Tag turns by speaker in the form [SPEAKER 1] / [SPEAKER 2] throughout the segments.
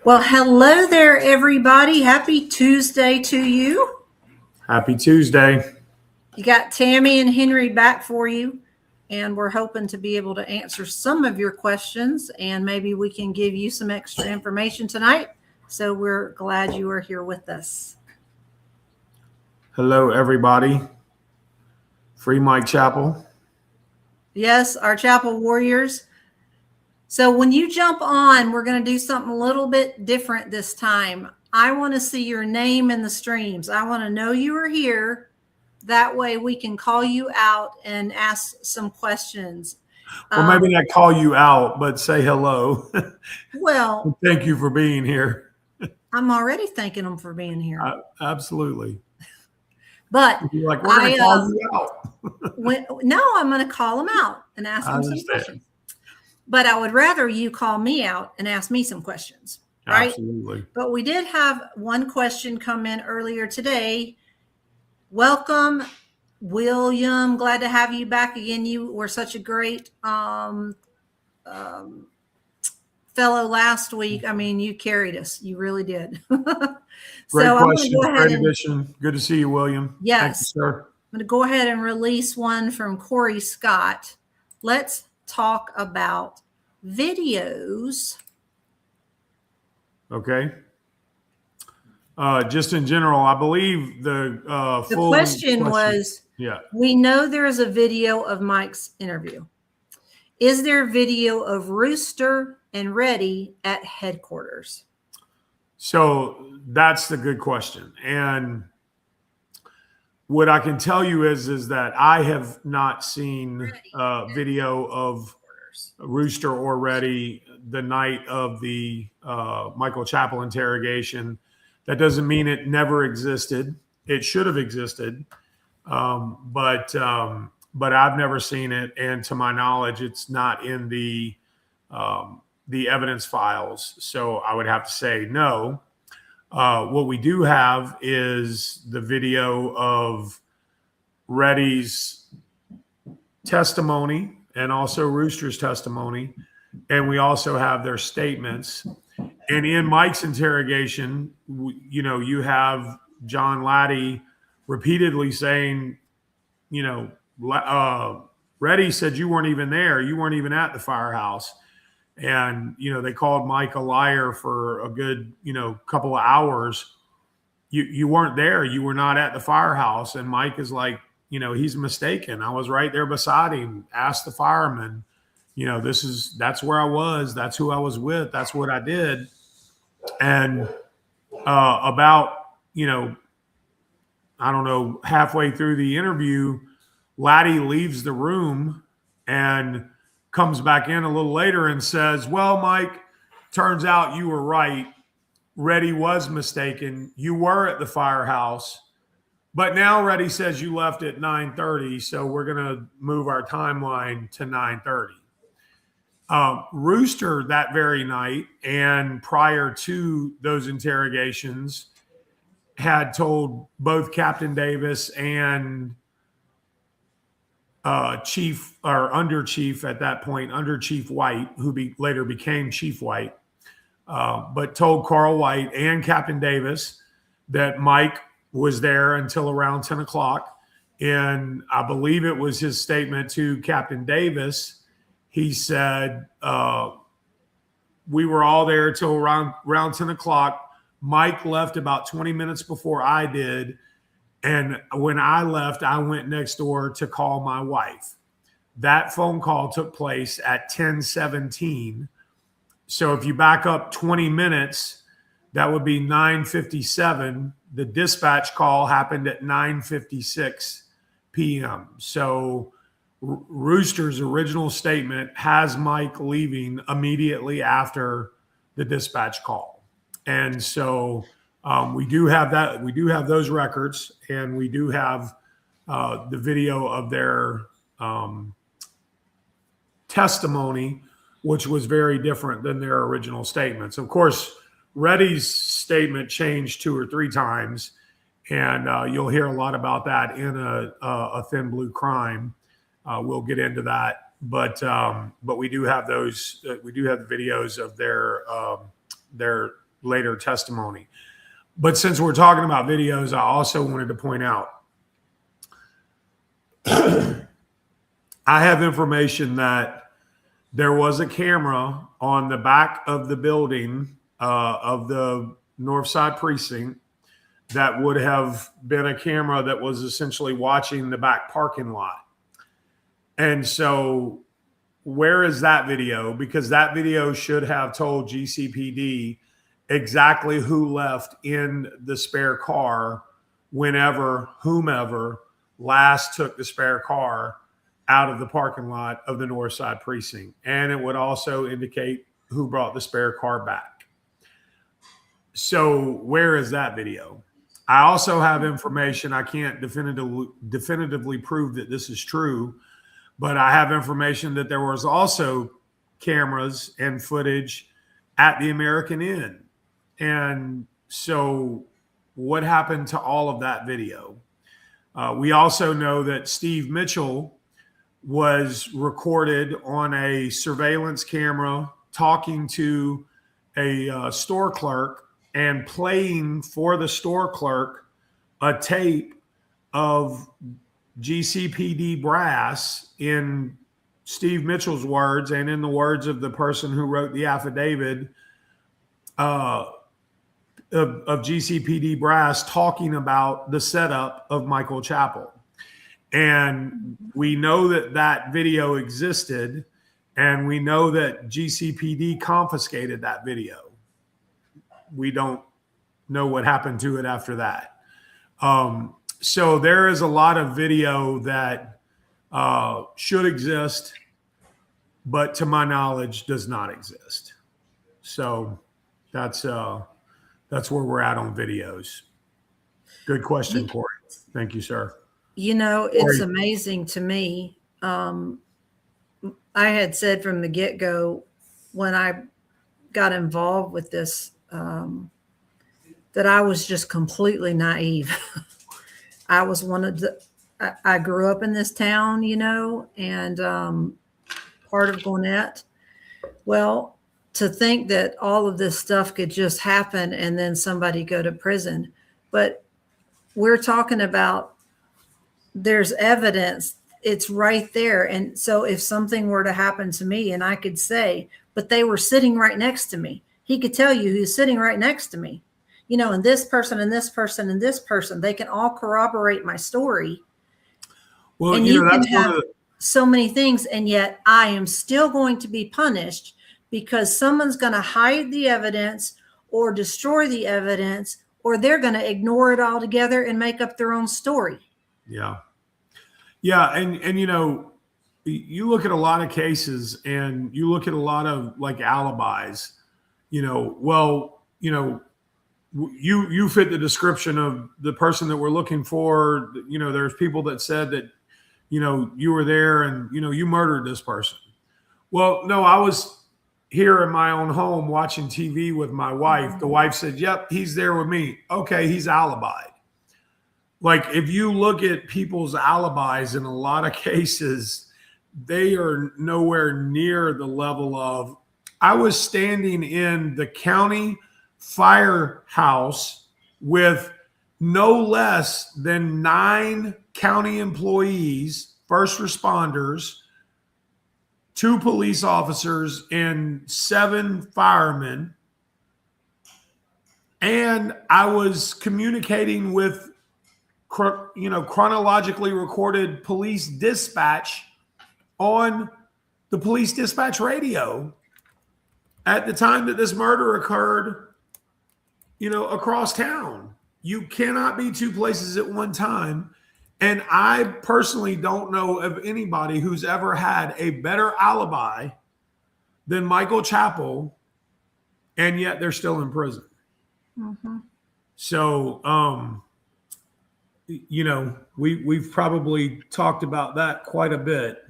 [SPEAKER 1] Well, hello there, everybody. Happy Tuesday to you.
[SPEAKER 2] Happy Tuesday.
[SPEAKER 1] You got Tammy and Henry back for you, and we're hoping to be able to answer some of your questions, and maybe we can give you some extra information tonight. So we're glad you are here with us.
[SPEAKER 2] Hello, everybody. Free Mike Chappell.
[SPEAKER 1] Yes, our Chapel Warriors. So when you jump on, we're going to do something a little bit different this time. I want to see your name in the streams. I want to know you are here. That way we can call you out and ask some questions.
[SPEAKER 2] Well, maybe not call you out, but say hello.
[SPEAKER 1] Well,
[SPEAKER 2] thank you for being here.
[SPEAKER 1] I'm already thanking them for being here.
[SPEAKER 2] Absolutely.
[SPEAKER 1] But
[SPEAKER 2] you're like, we're going to call you out.
[SPEAKER 1] No, I'm going to call them out and ask them some questions. But I would rather you call me out and ask me some questions, right?
[SPEAKER 2] Absolutely.
[SPEAKER 1] But we did have one question come in earlier today. Welcome, William. Glad to have you back again. You were such a great fellow last week. I mean, you carried us. You really did.
[SPEAKER 2] Great question. Great addition. Good to see you, William.
[SPEAKER 1] Yes.
[SPEAKER 2] Thank you, sir.
[SPEAKER 1] I'm going to go ahead and release one from Corey Scott. Let's talk about videos.
[SPEAKER 2] Okay. Just in general, I believe the
[SPEAKER 1] question was, we know there is a video of Mike's interview. Is there video of Rooster and Reddy at headquarters?
[SPEAKER 2] So that's the good question. And what I can tell you is that I have not seen video of Rooster or Reddy the night of the Michael Chappell interrogation. That doesn't mean it never existed. It should have existed, but I've never seen it, and to my knowledge, it's not in the evidence files. So I would have to say no. What we do have is the video of Reddy's testimony and also Rooster's testimony, and we also have their statements. And in Mike's interrogation, you have John Laddie repeatedly saying, Reddy said you weren't even there. You weren't even at the firehouse. And, they called Mike a liar for a good, couple of hours. You weren't there. You were not at the firehouse. And Mike is like, he's mistaken. I was right there beside him. Ask the fireman. That's where I was. That's who I was with. That's what I did. And about, I don't know, halfway through the interview, Laddie leaves the room and comes back in a little later and says, well, Mike, turns out you were right. Reddy was mistaken. You were at the firehouse. But now Reddy says you left at 9:30, so we're going to move our timeline to 9:30. Rooster that very night and prior to those interrogations had told both Captain Davis and Chief or Under Chief at that point, Under Chief White, who later became Chief White, but told Carl White and Captain Davis that Mike was there until around 10 o'clock. And I believe it was his statement to Captain Davis. He said, we were all there till around 10 o'clock. Mike left about 20 minutes before I did. And when I left, I went next door to call my wife. That phone call took place at 10:17. So if you back up 20 minutes, that would be 9:57. The dispatch call happened at 9:56 p.m. So Rooster's original statement has Mike leaving immediately after the dispatch call. And so we do have that. We do have those records, and we do have the video of their testimony, which was very different than their original statements. Of course, Reddy's statement changed 2 or 3 times, and you'll hear a lot about that in a Thin Blue Crime. We'll get into that, but we do have those. We do have the videos of their later testimony. But since we're talking about videos, I also wanted to point out I have information that there was a camera on the back of the building of the Northside Precinct that would have been a camera that was essentially watching the back parking lot. And so where is that video? Because that video should have told GCPD exactly who left in the spare car whenever whomever last took the spare car out of the parking lot of the Northside Precinct. And it would also indicate who brought the spare car back. So where is that video? I also have information. I can't definitively prove that this is true, but I have information that there was also cameras and footage at the American Inn. And so what happened to all of that video? We also know that Steve Mitchell was recorded on a surveillance camera talking to a store clerk and playing for the store clerk a tape of GCPD brass, in Steve Mitchell's words and in the words of the person who wrote the affidavit, of GCPD brass talking about the setup of Michael Chappell. And we know that that video existed, and we know that GCPD confiscated that video. We don't know what happened to it after that. So there is a lot of video that should exist, but to my knowledge does not exist. So that's where we're at on videos. Good question, Corey. Thank you, sir.
[SPEAKER 1] You know, it's amazing to me. I had said from the get-go when I got involved with this that I was just completely naive. I was one of the, I grew up in this town, you know, and part of Gwinnett. Well, to think that all of this stuff could just happen and then somebody go to prison. But we're talking about there's evidence, it's right there. And so if something were to happen to me and I could say, but they were sitting right next to me, he could tell you who's sitting right next to me, you know, and this person and this person and this person, they can all corroborate my story.
[SPEAKER 2] Well,
[SPEAKER 1] and
[SPEAKER 2] you know,
[SPEAKER 1] can
[SPEAKER 2] that's
[SPEAKER 1] have so many things. And yet I am still going to be punished because someone's going to hide the evidence or destroy the evidence, or they're going to ignore it altogether and make up their own story.
[SPEAKER 2] Yeah. Yeah. And, you know, you look at a lot of cases and you look at a lot of like alibis, you know, well, you know, you fit the description of the person that we're looking for. You know, there's people that said that, you know, you were there and, you know, you murdered this person. Well, no, I was here in my own home watching TV with my wife. The wife said, yep, he's there with me. Okay, he's alibied. Like, if you look at people's alibis in a lot of cases, they are nowhere near the level of, I was standing in the county firehouse with no less than 9 county employees, first responders, 2 police officers, and 7 firemen. And I was communicating with, you know, chronologically recorded police dispatch on the police dispatch radio at the time that this murder occurred, you know, across town. You cannot be 2 places at one time. And I personally don't know of anybody who's ever had a better alibi than Michael Chappell, and yet they're still in prison. Mm-hmm. So, you know, we've probably talked about that quite a bit.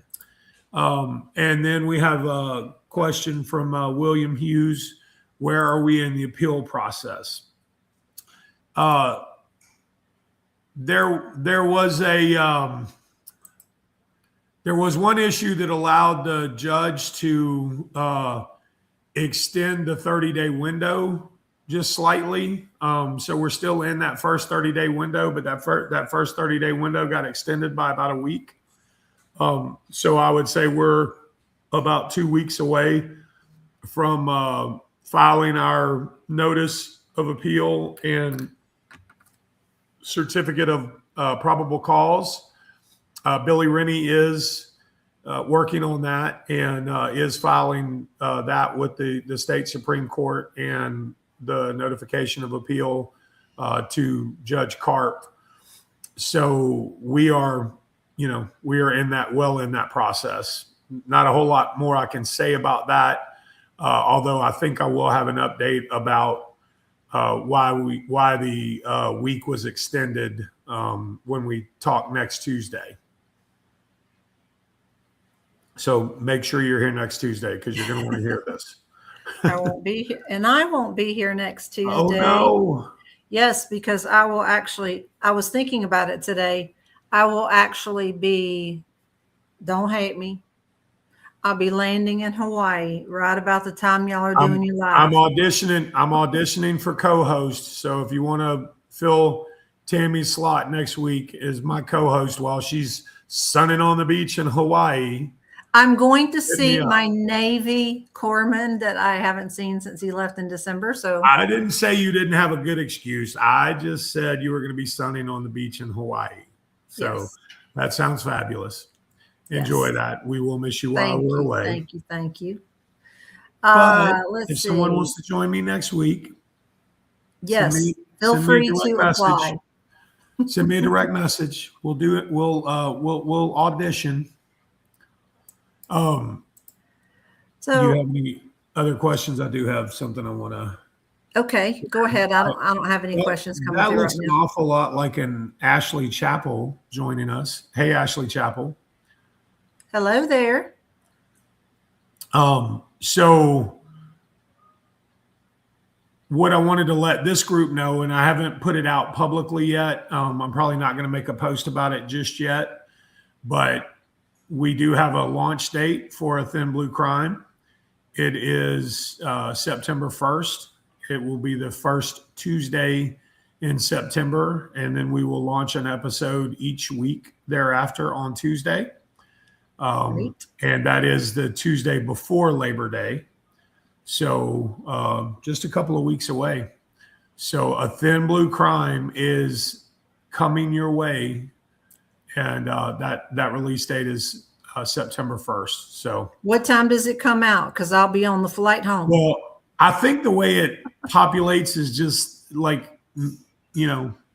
[SPEAKER 2] And then we have a question from William Hughes. Where are we in the appeal process? There was one issue that allowed the judge to extend the 30-day window just slightly. So we're still in that first 30-day window, but that first 30-day window got extended by about a week. So I would say we're about 2 weeks away from filing our notice of appeal and certificate of probable cause. Billy Rennie is working on that and is filing that with the state Supreme Court and the notification of appeal to Judge Karp. So we are in that process. Not a whole lot more I can say about that, although I think I will have an update about why the week was extended when we talk next Tuesday. So make sure you're here next Tuesday because you're going to want to hear this.
[SPEAKER 1] I won't be here, and I won't be here next Tuesday.
[SPEAKER 2] Oh no!
[SPEAKER 1] Yes, because I was thinking about it today. I will actually be, don't hate me, I'll be landing in Hawaii right about the time y'all are doing your live.
[SPEAKER 2] I'm auditioning for co-host. So if you want to fill Tammy's slot next week as my co-host while she's sunning on the beach in Hawaii.
[SPEAKER 1] I'm going to see my Navy corpsman that I haven't seen since he left in December. So
[SPEAKER 2] I didn't say you didn't have a good excuse. I just said you were going to be sunning on the beach in Hawaii. So that sounds fabulous. Enjoy that. We will miss you while we're away.
[SPEAKER 1] Thank you.
[SPEAKER 2] If someone wants to join me next week,
[SPEAKER 1] yes, feel free to apply.
[SPEAKER 2] Send me a direct message. We'll do it. We'll audition. So do you have any other questions? I do have something I want to.
[SPEAKER 1] Okay, go ahead. I don't have any questions coming.
[SPEAKER 2] That looks an awful lot like an Ashley Chappell joining us. Hey, Ashley Chappell.
[SPEAKER 1] Hello there.
[SPEAKER 2] So what I wanted to let this group know, and I haven't put it out publicly yet. I'm probably not going to make a post about it just yet, but we do have a launch date for A Thin Blue Crime. It is September 1st. It will be the first Tuesday in September, and then we will launch an episode each week thereafter on Tuesday. And that is the Tuesday before Labor Day. So just a couple of weeks away. So A Thin Blue Crime is coming your way. And that release date is September 1st. So
[SPEAKER 1] what time does it come out? Because I'll be on the flight home.
[SPEAKER 2] Well, I think the way it populates is just like,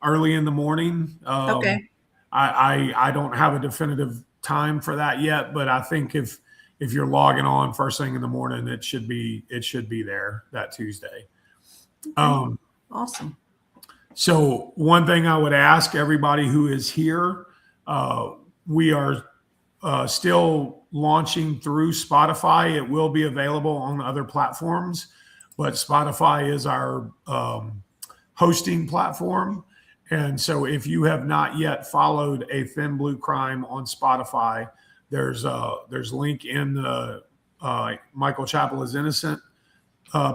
[SPEAKER 2] early in the morning.
[SPEAKER 1] Okay.
[SPEAKER 2] I don't have a definitive time for that yet, but I think if you're logging on first thing in the morning, it should be there that Tuesday.
[SPEAKER 1] Okay. Awesome.
[SPEAKER 2] So one thing I would ask everybody who is here, we are still launching through Spotify. It will be available on other platforms, but Spotify is our hosting platform. And so if you have not yet followed A Thin Blue Crime on Spotify, there's link in the Michael Chappell is Innocent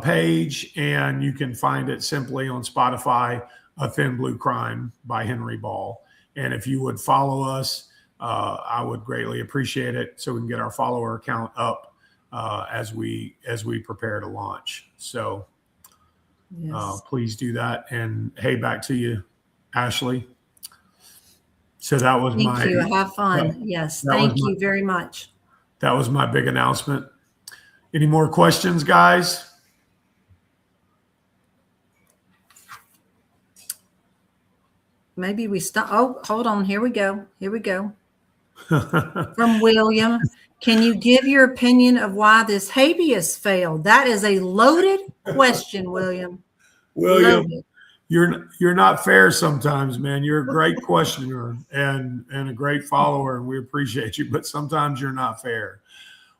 [SPEAKER 2] page, and you can find it simply on Spotify, A Thin Blue Crime by Henry Ball. And if you would follow us, I would greatly appreciate it, so we can get our follower count up as we prepare to launch. So please do that. And hey, back to you, Ashley. So that was
[SPEAKER 1] Thank you. Have fun. Yes. Thank you very much.
[SPEAKER 2] That was my big announcement. Any more questions, guys?
[SPEAKER 1] Maybe we stop. Oh, hold on. Here we go. From William. Can you give your opinion of why this habeas failed? That is a loaded question, William.
[SPEAKER 2] Loaded. You're not fair sometimes, man. You're a great questioner and a great follower, and we appreciate you, but sometimes you're not fair.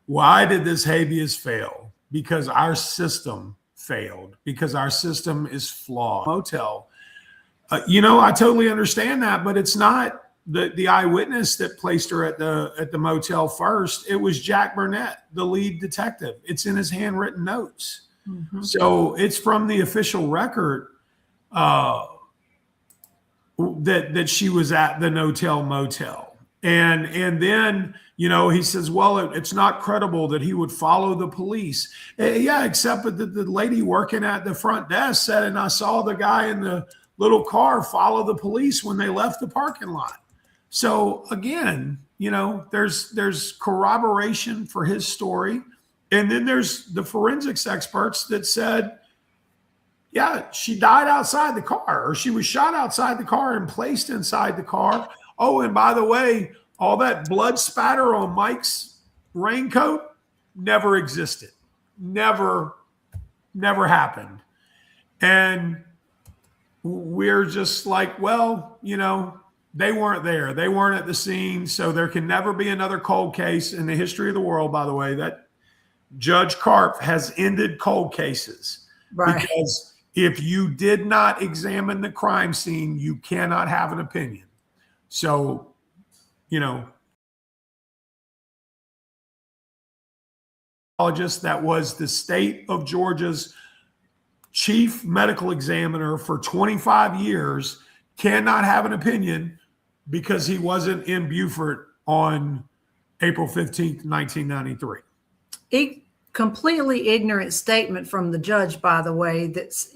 [SPEAKER 2] Why did this habeas fail? Because our system failed, because our system is flawed. Motel. I totally understand that, but it's not the eyewitness that placed her at the motel first. It was Jack Burnett, the lead detective. It's in his handwritten notes.
[SPEAKER 1] Mhm.
[SPEAKER 2] So it's from the official record that she was at the No-Tell Motel. And then, he says, well, it's not credible that he would follow the police. Yeah, except that the lady working at the front desk said, and I saw the guy in the little car follow the police when they left the parking lot. So again, there's corroboration for his story. And then there's the forensics experts that said, yeah, she died outside the car, or she was shot outside the car and placed inside the car. Oh, and by the way, all that blood spatter on Mike's raincoat never existed. Never happened. And we're just like, well, they weren't there. They weren't at the scene. So there can never be another cold case in the history of the world, by the way. That Judge Karp has ended cold cases.
[SPEAKER 1] Right.
[SPEAKER 2] Because if you did not examine the crime scene, you cannot have an opinion. So, that was the state of Georgia's chief medical examiner for 25 years cannot have an opinion because he wasn't in Beaufort on April 15th, 1993.
[SPEAKER 1] Completely ignorant statement from the judge, by the way, that's,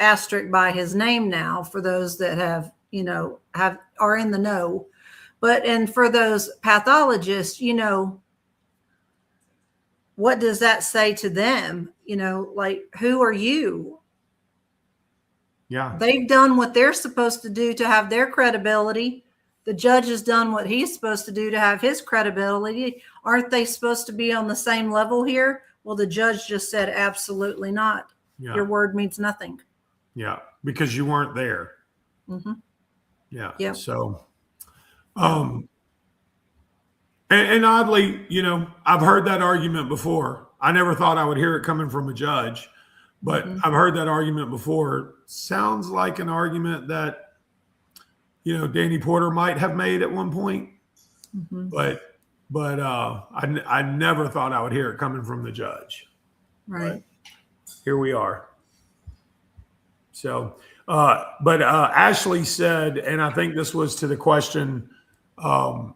[SPEAKER 1] asterisk by his name now for those that are in the know. And for those pathologists, what does that say to them? Like, who are you?
[SPEAKER 2] Yeah.
[SPEAKER 1] They've done what they're supposed to do to have their credibility. The judge has done what he's supposed to do to have his credibility. Aren't they supposed to be on the same level here? Well, the judge just said, absolutely not.
[SPEAKER 2] Yeah.
[SPEAKER 1] Your word means nothing.
[SPEAKER 2] Yeah. Because you weren't there.
[SPEAKER 1] Mm-hmm.
[SPEAKER 2] Yeah.
[SPEAKER 1] Yeah.
[SPEAKER 2] So, and oddly, I've heard that argument before. I never thought I would hear it coming from a judge, but I've heard that argument before. Sounds like an argument that, Danny Porter might have made at one point, but I never thought I would hear it coming from the judge.
[SPEAKER 1] Right.
[SPEAKER 2] But here we are. So, but Ashley said, and I think this was to the question of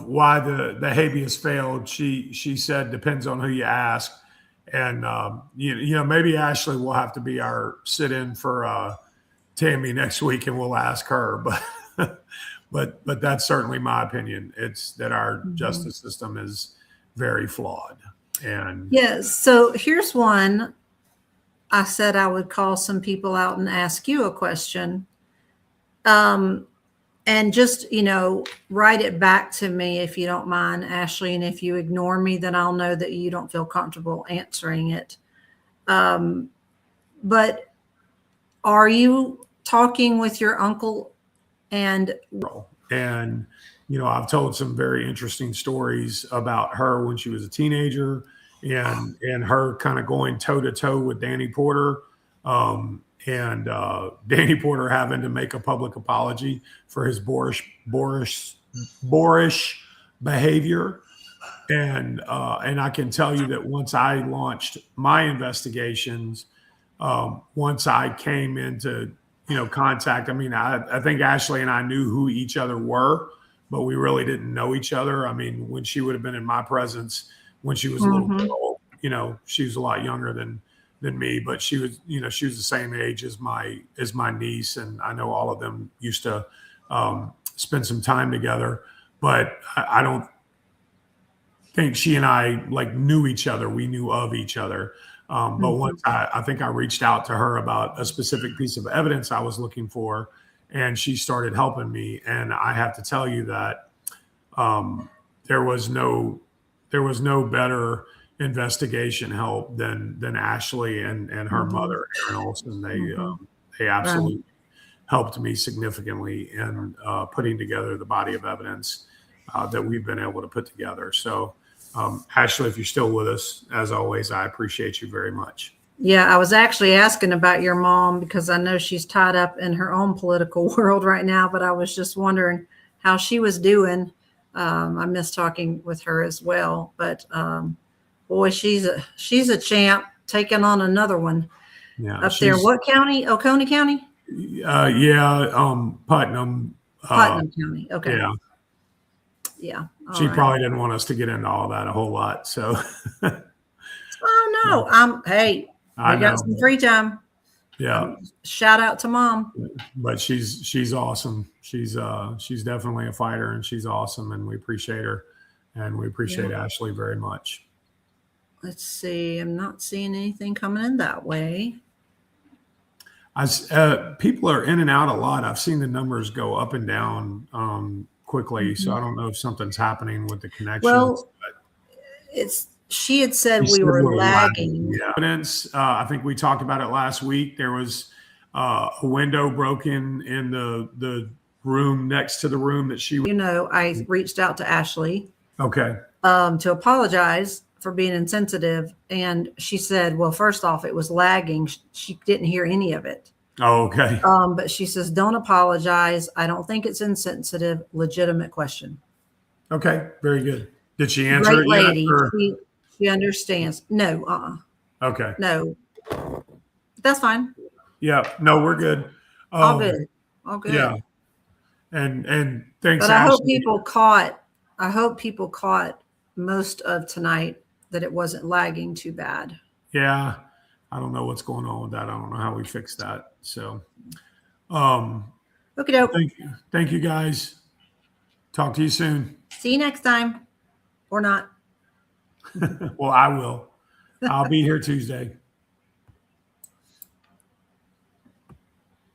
[SPEAKER 2] why the habeas failed. She said, depends on who you ask. And, maybe Ashley will have to be our sit-in for Tammy next week, and we'll ask her. But that's certainly my opinion. It's that our justice system is very flawed. And
[SPEAKER 1] yes. So here's one. I said I would call some people out and ask you a question. And just, write it back to me if you don't mind, Ashley. And if you ignore me, then I'll know that you don't feel comfortable answering it. But are you talking with your uncle? And
[SPEAKER 2] I've told some very interesting stories about her when she was a teenager and her kind of going toe to toe with Danny Porter. And Danny Porter having to make a public apology for his boorish behavior. And I can tell you that once I launched my investigations, once I came into, contact, I think Ashley and I knew who each other were, but we really didn't know each other. When she would have been in my presence, when she was a little girl, she was a lot younger than me, but she was the same age as my niece. And I know all of them used to spend some time together, but I don't think she and I knew each other. We knew of each other. But once I think I reached out to her about a specific piece of evidence I was looking for, and she started helping me. And I have to tell you that there was no better investigation help than Ashley and her mother, Erin Olson. They absolutely helped me significantly in putting together the body of evidence that we've been able to put together. So, Ashley, if you're still with us, as always, I appreciate you very much.
[SPEAKER 1] Yeah, I was actually asking about your mom because I know she's tied up in her own political world right now, but I was just wondering how she was doing. I miss talking with her as well, but Boy, she's a champ, taking on another one
[SPEAKER 2] Yeah.
[SPEAKER 1] up there. What county? Oconee County?
[SPEAKER 2] Putnam.
[SPEAKER 1] Putnam County. Okay.
[SPEAKER 2] Yeah.
[SPEAKER 1] Yeah. All
[SPEAKER 2] She
[SPEAKER 1] right.
[SPEAKER 2] probably didn't want us to get into all that a whole lot. So
[SPEAKER 1] Oh no. Hey,
[SPEAKER 2] I
[SPEAKER 1] we got
[SPEAKER 2] know.
[SPEAKER 1] some free time.
[SPEAKER 2] Yeah.
[SPEAKER 1] Shout out to Mom.
[SPEAKER 2] But she's awesome. She's definitely a fighter, and she's awesome, and we appreciate her, and we appreciate Ashley very much.
[SPEAKER 1] Let's see. I'm not seeing anything coming in that way.
[SPEAKER 2] People are in and out a lot. I've seen the numbers go up and down quickly, so I don't know if something's happening with the connections.
[SPEAKER 1] Well, she had said we were lagging.
[SPEAKER 2] Yeah. Evidence. I think we talked about it last week. There was a window broken in the room next to the room that she.
[SPEAKER 1] I reached out to Ashley.
[SPEAKER 2] Okay.
[SPEAKER 1] To apologize for being insensitive, and she said, "Well, first off, it was lagging. She didn't hear any of it."
[SPEAKER 2] Oh, okay.
[SPEAKER 1] But she says, "Don't apologize. I don't think it's insensitive. Legitimate question."
[SPEAKER 2] Okay. Very good. Did she answer
[SPEAKER 1] Great
[SPEAKER 2] it yet,
[SPEAKER 1] lady.
[SPEAKER 2] or?
[SPEAKER 1] She understands. No.
[SPEAKER 2] Okay.
[SPEAKER 1] No. That's fine.
[SPEAKER 2] Yeah. No, we're good.
[SPEAKER 1] All good. All good.
[SPEAKER 2] Yeah. And thanks.
[SPEAKER 1] But I hope
[SPEAKER 2] Ashley.
[SPEAKER 1] I hope people caught most of tonight that it wasn't lagging too bad.
[SPEAKER 2] Yeah. I don't know what's going on with that. I don't know how we fix that. So,
[SPEAKER 1] Okay,
[SPEAKER 2] thank you guys. Talk to you soon.
[SPEAKER 1] see you next time, or not.
[SPEAKER 2] Well, I will. I'll be here Tuesday.